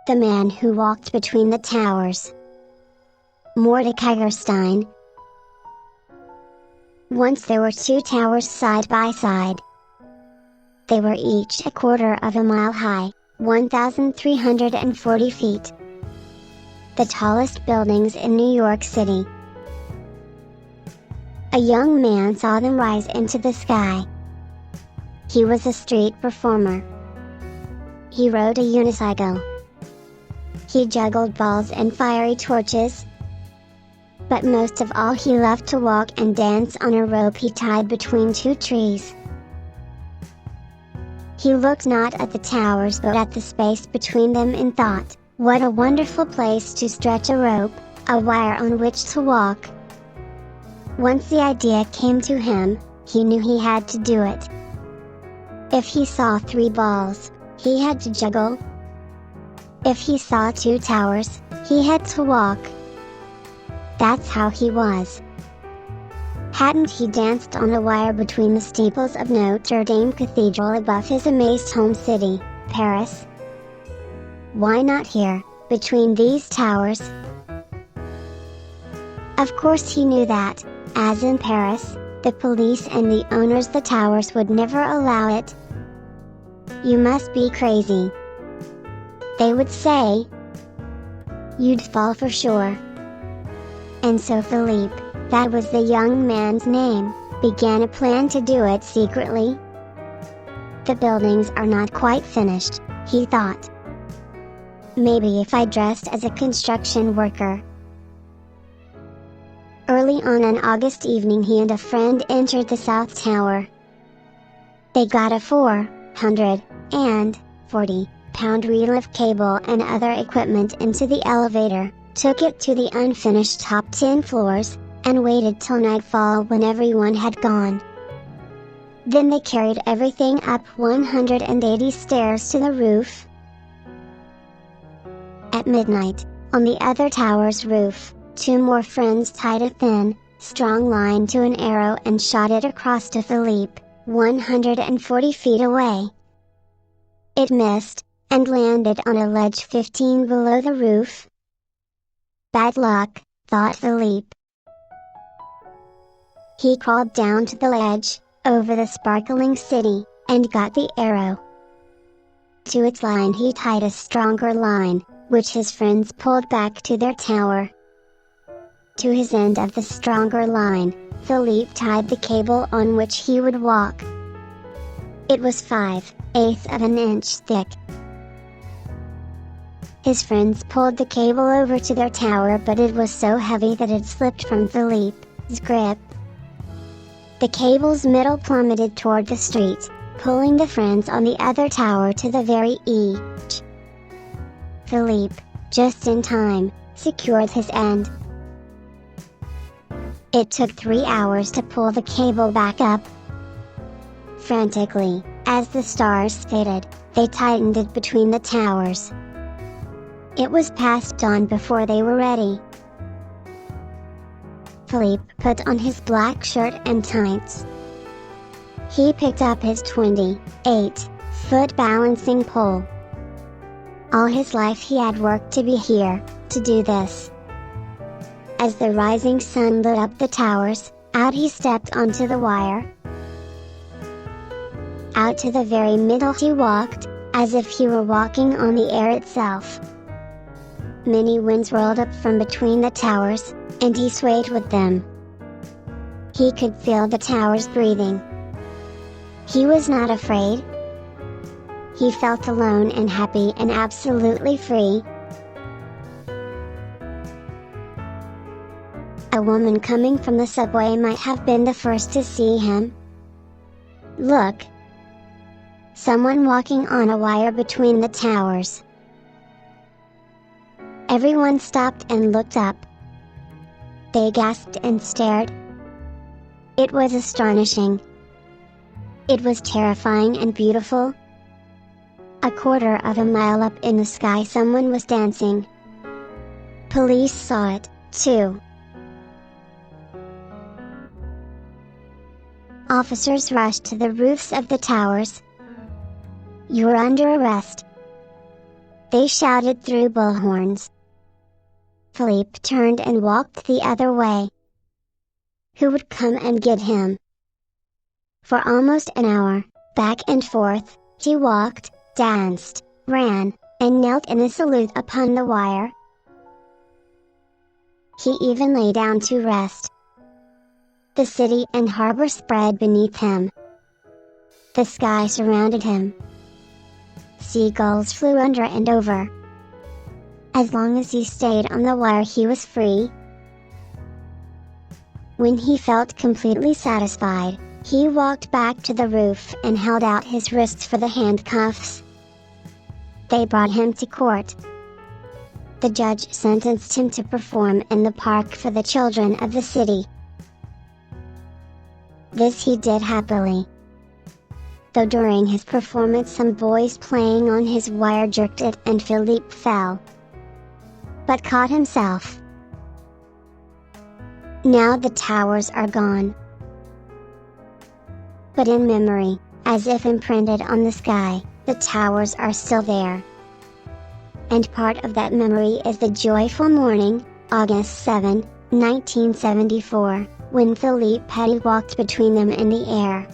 The man who walked between the towers. Mordicai Gerstein. Once there were two towers side by side. They were each a quarter of a mile high, 1,340 feet. The tallest buildings in New York City. A young man saw them rise into the sky. He was a street performer. He rode a unicycle. He juggled balls and fiery torches. But most of all he loved to walk and dance on a rope he tied between two trees. He looked not at the towers but at the space between them and thought, what a wonderful place to stretch a rope, a wire on which to walk. Once the idea came to him, he knew he had to do it. If he saw 3 balls, he had to juggle. If he saw 2 towers, he had to walk. That's how he was. Hadn't he danced on a wire between the steeples of Notre Dame Cathedral above his amazed home city, Paris? Why not here, between these towers? Of course he knew that, as in Paris, the police and the owners of the towers would never allow it. You must be crazy, they would say. You'd fall for sure. And so Philippe, that was the young man's name, began a plan to do it secretly. The buildings are not quite finished, he thought. Maybe if I dressed as a construction worker. Early on an August evening he and a friend entered the South Tower. They got a 440-pound reel of cable and other equipment into the elevator, took it to the unfinished top 10 floors, and waited till nightfall when everyone had gone. Then they carried everything up 180 stairs to the roof. At midnight, on the other tower's roof, 2 more friends tied a thin, strong line to an arrow and shot it across to Philippe, 140 feet away. It missed, and landed on a ledge 15 below the roof. Bad luck, thought Philippe. He crawled down to the ledge, over the sparkling city, and got the arrow. To its line he tied a stronger line, which his friends pulled back to their tower. To his end of the stronger line, Philippe tied the cable on which he would walk. It was 5/8 of an inch thick. His friends pulled the cable over to their tower, but it was so heavy that it slipped from Philippe's grip. The cable's middle plummeted toward the street, pulling the friends on the other tower to the very edge. Philippe, just in time, secured his end. It took 3 hours to pull the cable back up. Frantically, as the stars stated, they tightened it between the towers. It was past dawn before they were ready. Philippe put on his black shirt and tights. He picked up his 28-foot balancing pole. All his life he had worked to be here, to do this. As the rising sun lit up the towers, out he stepped onto the wire. Out to the very middle he walked, as if he were walking on the air itself. Many winds rolled up from between the towers, and he swayed with them. He could feel the towers breathing. He was not afraid. He felt alone and happy and absolutely free. A woman coming from the subway might have been the first to see him. Look! Someone walking on a wire between the towers. Everyone stopped and looked up. They gasped and stared. It was astonishing. It was terrifying and beautiful. A quarter of a mile up in the sky someone was dancing. Police saw it, too. Officers rushed to the roofs of the towers. "You're under arrest," They shouted through bullhorns. Philippe turned and walked the other way. Who would come and get him? For almost an hour, back and forth, he walked, danced, ran, and knelt in a salute upon the wire. He even lay down to rest. The city and harbor spread beneath him. The sky surrounded him. Seagulls flew under and over. As long as he stayed on the wire, he was free. When he felt completely satisfied, he walked back to the roof and held out his wrists for the handcuffs. They brought him to court. The judge sentenced him to perform in the park for the children of the city. This he did happily. Though during his performance some boys playing on his wire jerked it and Philippe fell, but caught himself. Now the towers are gone. But in memory, as if imprinted on the sky, the towers are still there. And part of that memory is the joyful morning, August 7, 1974, when Philippe Petit walked between them in the air.